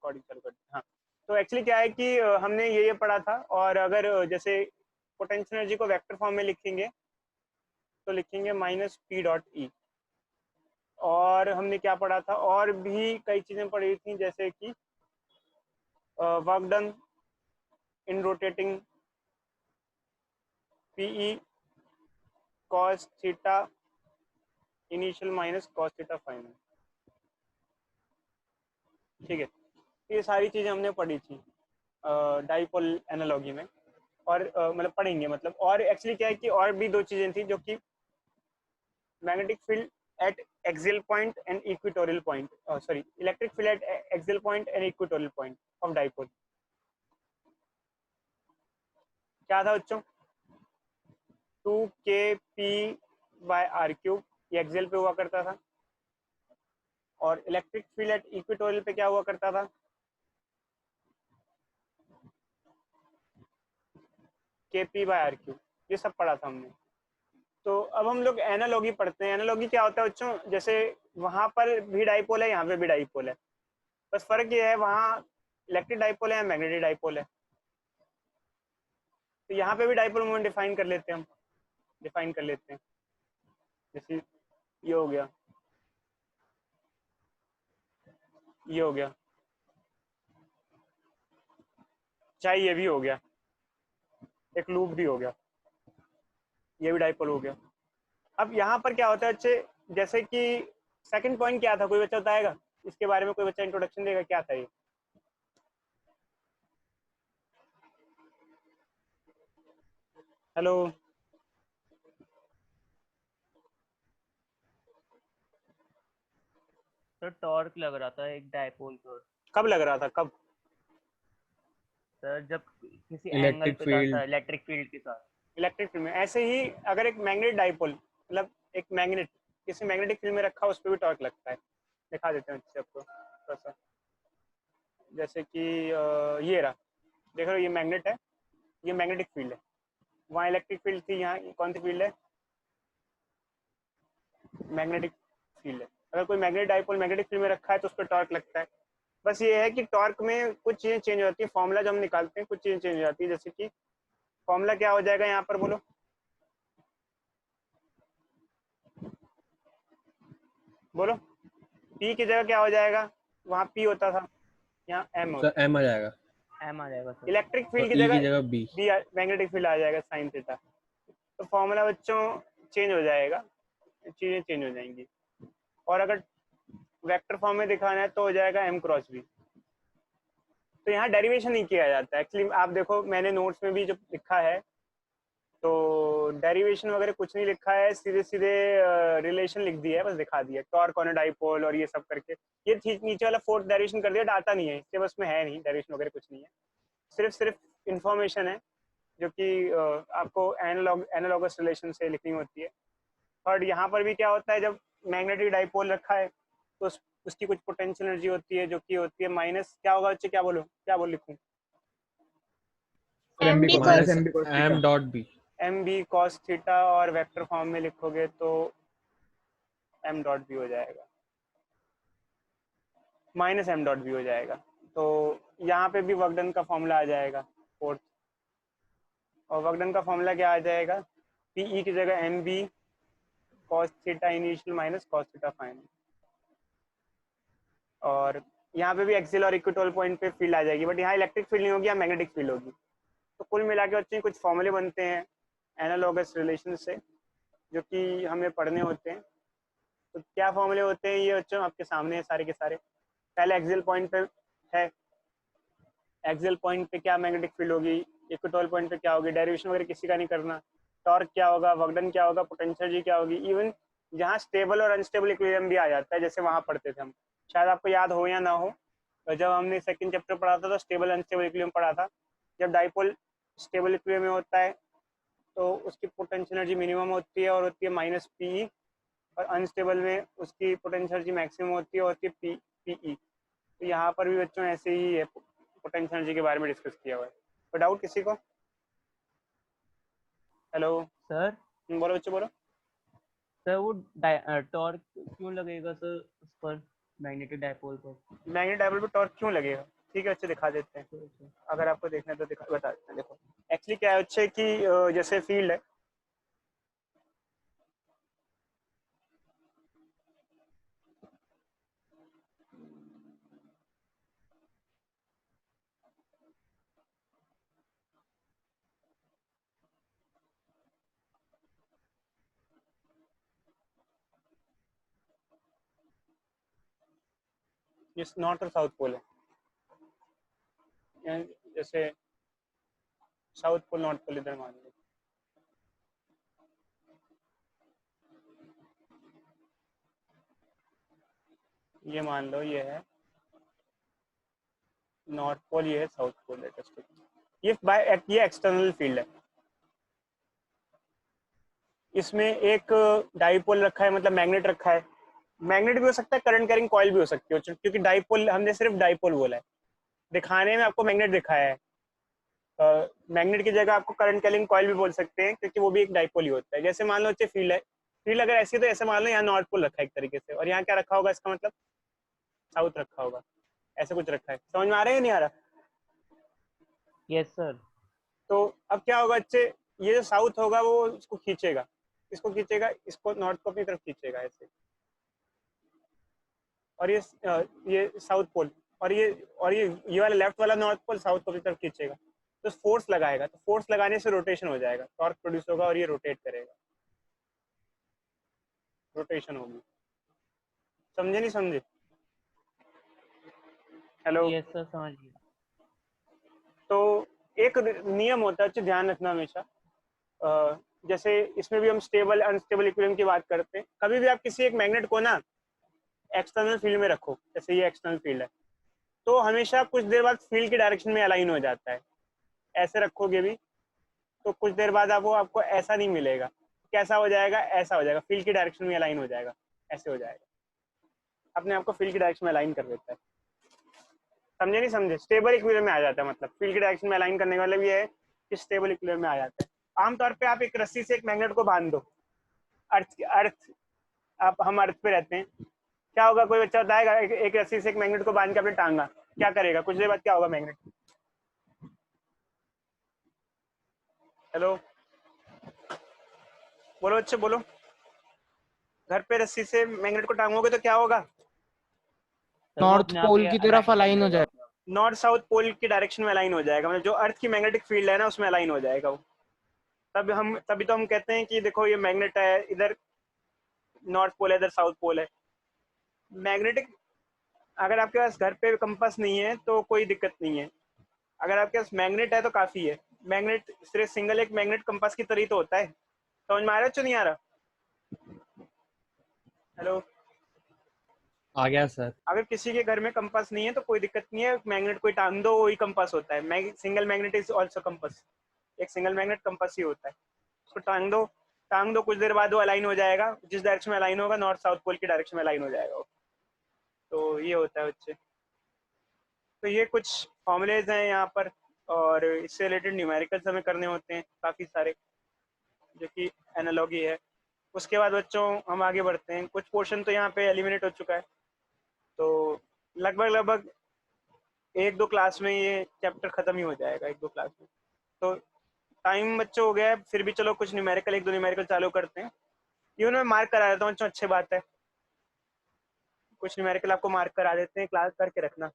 Recording चालू कर दी। हाँ, तो एक्चुअली क्या है कि हमने ये पढ़ा था, और अगर जैसे पोटेंशियल एनर्जी को वेक्टर फॉर्म में लिखेंगे तो लिखेंगे माइनस पी डॉट ई। और हमने क्या पढ़ा था, और भी कई चीजें पढ़ी थी, जैसे कि work done in rotating PE cos theta initial minus cos theta final. ठीक है, ये सारी चीजें हमने पढ़ी थी डाइपोल एनालॉजी में, और मतलब पढ़ेंगे मतलब। और एक्चुअली क्या है कि और भी दो चीजें थी, जो कि magnetic field at axial point and equatorial point, sorry, electric field at axial point and equatorial point of dipole. क्या था बच्चों? 2kp/r³ ये एक्सियल पे हुआ करता था, और इलेक्ट्रिक फील्ड एट इक्वेटोरियल पे क्या हुआ करता था? kp/r³। ये सब पढ़ा था हमने। तो अब हम लोग एनालॉगी पढ़ते हैं। एनालॉगी क्या होता है बच्चों? जैसे वहां पर भी डाइपोल है, यहाँ पे भी डाइपोल है, बस फर्क ये है वहाँ इलेक्ट्रिक डाइपोल है, मैग्नेटिक डाइपोल है। तो यहाँ पे भी डाइपोल मोमेंट डिफाइन कर लेते हैं हम, डिफाइन कर लेते हैं। जैसे ये हो गया, ये हो गया, चाहे ये भी हो गया, एक लूप भी हो गया, ये भी डाइपोल हो गया। अब यहाँ पर क्या होता है अच्छे, जैसे कि सेकंड पॉइंट क्या था, कोई बच्चा बताएगा इसके बारे में? कोई बच्चा इंट्रोडक्शन देगा, क्या था ये? हेलो, सर टॉर्क लग रहा था एक डायपोल पर। कब लग रहा था, कब? सर जब किसी एंगल इलेक्ट्रिक पे था फील्ड। सर, इलेक्ट्रिक फील्ड के साथ। इलेक्ट्रिक फील्ड में ऐसे ही, अगर एक मैग्नेट डाइपोल, मतलब एक मैग्नेट किसी मैग्नेटिक फील्ड में रखा, उस पर भी टॉर्क लगता है। दिखा देते हैं अच्छे आपको थोड़ा सा। जैसे कि ये रहा, देख रहे हो, ये मैग्नेट है, ये मैग्नेटिक फील्ड है, वहाँ इलेक्ट्रिक फील्ड थी, यहाँ कौन सी फील्ड है? मैग्नेटिक फील्ड है। अगर कोई मैग्नेट डाइपोल मैग्नेटिक फील्ड में रखा है तो उस पर टॉर्क लगता है। बस ये है कि टॉर्क में कुछ चीज़ें चेंज हो जाती है, फॉर्मूला जो हम निकालते हैं कुछ चीज़ें चेंज हो जाती है। जैसे कि फॉर्मूला क्या हो जाएगा यहाँ पर, बोलो? बोलो, पी की जगह क्या हो जाएगा? वहाँ पी होता था, यहाँ एम सर होता है। एम आ जाएगा, एम आ जाएगा सर। इलेक्ट्रिक फील्ड और की ई की जगह जगह बी। बी, मैग्नेटिक फील्ड आ जाएगा साइन थीटा। तो फॉर्मूला बच्चों चेंज हो जाएगा, चीज़ें चेंज हो जाएंगी। और अगर वेक्टर फॉर्म में दिखाना है तो हो जाएगा एम क्रॉस बी। तो यहाँ डेरिवेशन नहीं किया जाता है एक्चुअली। आप देखो मैंने नोट्स में भी जो लिखा है, तो डेरिवेशन वगैरह कुछ नहीं लिखा है, सीधे सीधे रिलेशन लिख दिया है, बस दिखा दिया टॉर्क ऑन अ डाइपोल और ये सब करके। ये नीचे वाला फोर्थ डेरिवेशन कर दिया, डाटा नहीं है इसके बस में, है नहीं डेरिवेशन वगैरह कुछ नहीं है, सिर्फ इंफॉर्मेशन है, जो कि आपको एनालॉगस रिलेशन से लिखनी होती है। और यहाँ पर भी क्या होता है, जब मैग्नेटिक डाइपोल रखा है तो उसकी कुछ पोटेंशियल एनर्जी होती है, जो कि होती है माइनस, क्या होगा बच्चे, क्या बोलो, क्या बोल लिखूं? Minus M dot B. M B cos theta, और वेक्टर फॉर्म में लिखोगे तो एम डॉट बी हो जाएगा, माइनस एम डॉट बी हो जाएगा। तो यहाँ पे भी वर्क डन का फॉर्मूला आ जाएगा फोर्थ, और वर्क डन का फॉर्मूला क्या आ जाएगा? पी ई की जगह M B cos theta initial minus cos theta final. और यहाँ पे भी एक्सियल और इक्वेटोरियल पॉइंट पे फील्ड आ जाएगी, बट यहाँ इलेक्ट्रिक फील्ड नहीं होगी, यहाँ मैग्नेटिक फील्ड होगी। तो कुल मिला के बच्चे कुछ फॉर्मूले बनते हैं एनालॉगस रिलेशन से, जो कि हमें पढ़ने होते हैं। तो क्या फॉर्मूले होते हैं ये बच्चों आपके सामने है सारे के सारे। पहले एक्सियल पॉइंट पे है, एक्सियल पॉइंट पे क्या मैग्नेटिक फील्ड होगी, इक्वेटोरियल पॉइंट पे क्या होगी, डेरिवेशन वगैरह किसी का नहीं करना। टॉर्क क्या होगा, वर्क डन क्या होगा, पोटेंशियल एनर्जी क्या होगी, इवन जहाँ स्टेबल और अनस्टेबल इक्विलिब्रियम भी आ जाता है, जैसे वहाँ पढ़ते थे हम, शायद आपको याद हो या ना हो। तो जब हमने सेकंड चैप्टर पढ़ा था तो स्टेबल अनस्टेबल इक्विलिब्रियम पढ़ा था। जब डाइपोल स्टेबल इक्विलिब्रियम में होता है तो उसकी पोटेंशियल एनर्जी मिनिमम होती है और होती है माइनस पी, और अनस्टेबल में उसकी पोटेंशियल एनर्जी मैक्सिमम होती है और होती है पी पी। तो यहाँ पर भी बच्चों ऐसे ही है, पोटेंशियल एनर्जी के बारे में डिस्कस किया हुआ है। तो डाउट किसी को? हेलो, सर बोलो बच्चों बोलो। सर वो टॉर्क क्यों लगेगा सर उस पर? मैग्नेटिक डायपोल पर। मैग्नेटिक डायपोल पे टॉर्क क्यों लगेगा? ठीक है, अच्छे दिखा देते हैं, तो अच्छा, अगर आपको देखना है तो बता देते हैं। देखो एक्चुअली क्या है अच्छे कि जैसे फील्ड है, ये नॉर्थ और साउथ पोल है, जैसे साउथ पोल नॉर्थ पोल इधर मान लो, ये मान लो ये है नॉर्थ पोल, ये है साउथ पोल, ये एक्सटर्नल फील्ड है। इसमें एक डाइपोल रखा है, मतलब मैग्नेट रखा है। मैग्नेट भी हो सकता है, करंट कैरिंग कॉइल भी हो सकती है, क्योंकि डाइपोल हमने सिर्फ डाइपोल बोला है, दिखाने में आपको मैग्नेट दिखाया है। मैग्नेट की जगह आपको करंट कैरिंग कॉइल भी बोल सकते हैं, क्योंकि वो भी एक डाइपोल ही होता है। जैसे मान लो अच्छे फील्ड है, फील्ड अगर ऐसी है तो ऐसे मान लो यहाँ नॉर्थ पोल रखा है एक तरीके से, और यहाँ क्या रखा होगा, इसका मतलब साउथ रखा होगा, ऐसे कुछ रखा है। समझ में आ रहा है या नहीं आ रहा? Yes sir. तो अब क्या होगा अच्छे, ये जो साउथ होगा वो इसको खींचेगा, इसको खींचेगा, इसको नॉर्थ को अपनी तरफ खींचेगा ऐसे, और ये साउथ पोल, और ये वाला लेफ्ट वाला नॉर्थ पोल साउथ को अपनी तरफ खींचेगा, तो फोर्स लगाएगा, तो फोर्स लगाने से रोटेशन हो जाएगा, टॉर्क प्रोड्यूस होगा और ये रोटेट करेगा, रोटेशन होगी। समझे नहीं समझे? हेलो? यस सर, समझ गया। तो एक नियम होता है, अच्छा ध्यान रखना हमेशा, जैसे इसमें भी हम स्टेबल अनस्टेबल इक्विलिब्रियम की बात करते हैं। कभी भी आप किसी एक मैग्नेट को ना एक्सटर्नल फील्ड में रखो, जैसे ये एक्सटर्नल फील्ड है, तो हमेशा कुछ देर बाद फील्ड की डायरेक्शन में अलाइन हो जाता है। ऐसे रखोगे भी तो कुछ देर बाद आपको ऐसा नहीं मिलेगा। कैसा हो जाएगा? ऐसा हो जाएगा, फील्ड की डायरेक्शन में अलाइन हो जाएगा, ऐसे हो जाएगा, अपने आप को फील्ड की डायरेक्शन में अलाइन कर देता है। समझे नहीं समझे? स्टेबल इक्विलिब्रियम में आ जाता है, मतलब फील्ड की डायरेक्शन में अलाइन करने का मतलब ये है कि स्टेबल इक्विलिब्रियम में आ जाता है। आमतौर पे आप एक रस्सी से एक मैग्नेट को बांध दो, अर्थ आप हम अर्थ पे रहते हैं, क्या होगा? कोई बच्चा बताएगा, एक रस्सी से एक मैग्नेट को बांध के अपने टांगा, क्या करेगा? कुछ देर बाद क्या होगा? मैग्नेट, हेलो बोलो अच्छे बोलो, घर पे रस्सी से मैग्नेट को टांगोगे तो क्या होगा? सर वो नॉर्थ अपने आप पोल ही की तरफ अलाइन कर अलाइन हो जाएगा जाए। अपना। नॉर्थ साउथ पोल की डायरेक्शन में अलाइन हो जाएगा, मतलब जो अर्थ की मैग्नेटिक फील्ड है ना उसमें अलाइन हो जाएगा वो। तभी तो हम कहते हैं कि देखो ये मैग्नेट है, इधर नॉर्थ पोल है, इधर साउथ पोल है। मैग्नेटिक, अगर आपके पास घर पे कंपास नहीं है तो कोई दिक्कत नहीं है, अगर आपके पास मैग्नेट है तो काफी है। मैग्नेट सिर्फ सिंगल एक मैग्नेट कंपास की तरह ही तो होता है। समझ में आ रहा है नहीं आ रहा? हेलो? आ गया सर। अगर किसी के घर में कंपास नहीं है तो कोई दिक्कत नहीं है, मैग्नेट कोई टांग दो, वही कंपास होता है। Single magnet is also compass, एक सिंगल मैग्नेट कंपास ही होता है। उसको टांग दो, कुछ देर बाद वो अलाइन हो जाएगा, जिस डायरेक्शन में अलाइन होगा नॉर्थ साउथ पोल की डायरेक्शन में अलाइन हो जाएगा वो। तो ये होता है बच्चे। तो ये कुछ फॉर्मूलेज हैं यहाँ पर, और इससे रिलेटेड न्यूमेरिकल्स हमें करने होते हैं काफ़ी सारे, जो कि एनालॉगी है। उसके बाद बच्चों हम आगे बढ़ते हैं, कुछ पोर्शन तो यहाँ पे एलिमिनेट हो चुका है, तो लगभग लगभग एक दो क्लास में ये चैप्टर खत्म ही हो जाएगा, एक दो क्लास में। तो टाइम बच्चों हो गया है, फिर भी चलो कुछ न्यूमेरिकल, एक दो न्यूमेरिकल चालू करते हैं। इवन मैं मार्क करा देता हूँ बच्चों, अच्छी बात है, कुछ न्यूमेरिकल आपको मार्क करा देते हैं, क्लास करके रखना।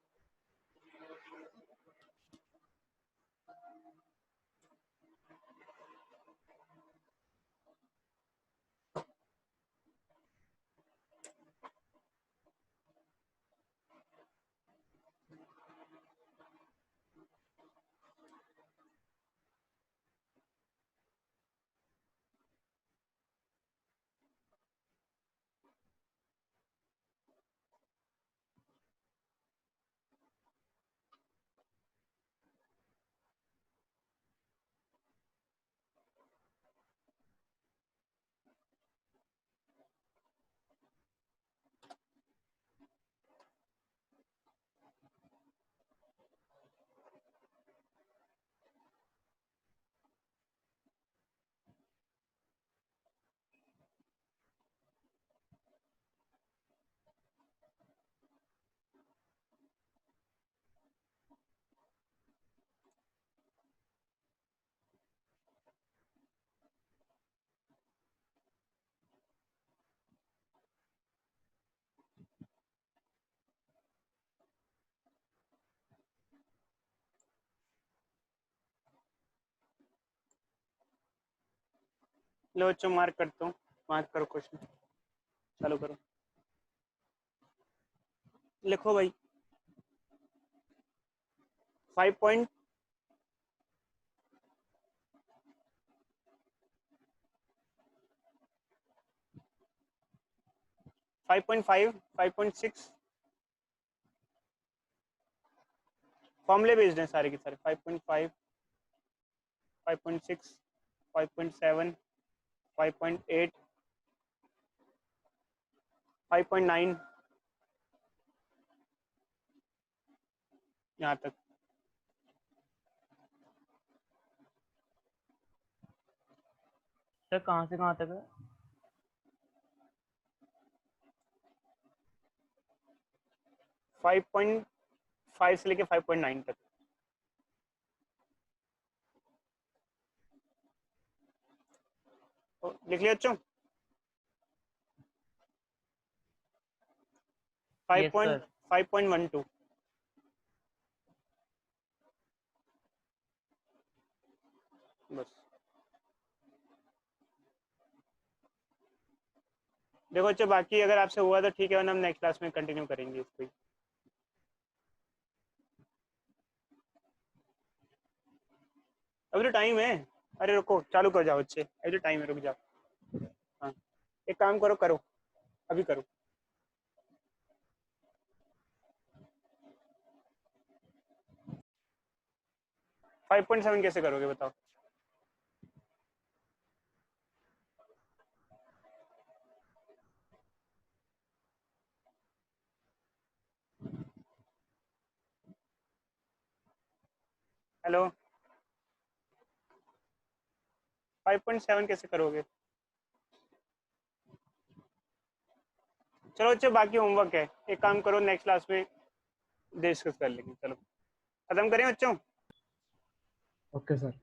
लो बच्चों मार्क करता हूँ, मार्क करो क्वेश्चन, चालू करो, लिखो भाई। 5 5.5 5.6 फॉर्मूले बेस्ड हैं सारे के सारे। 5.5 5.6 5.7 5.8 5.9 यहाँ तक। सर कहाँ से कहाँ तक है? 5.5 से लेके 5.9 तक। लिख लिया बच्चों? Yes sir. 5.12 बस। देखो बच्चों बाकी अगर आपसे हुआ तो ठीक है, वरना हम नेक्स्ट क्लास में कंटिन्यू करेंगे इसको ही। अभी तो टाइम है। अरे रुको, चालू कर जाओ बच्चे, अभी तो टाइम है, रुक जाओ। हाँ, एक काम करो, करो अभी करो। 5.7 कैसे करोगे बताओ? हेलो, 5.7 कैसे करोगे? चलो बच्चे बाकी होमवर्क है, एक काम करो नेक्स्ट क्लास में डिस्कस कर लेंगे। चलो खत्म करें बच्चों। Okay sir.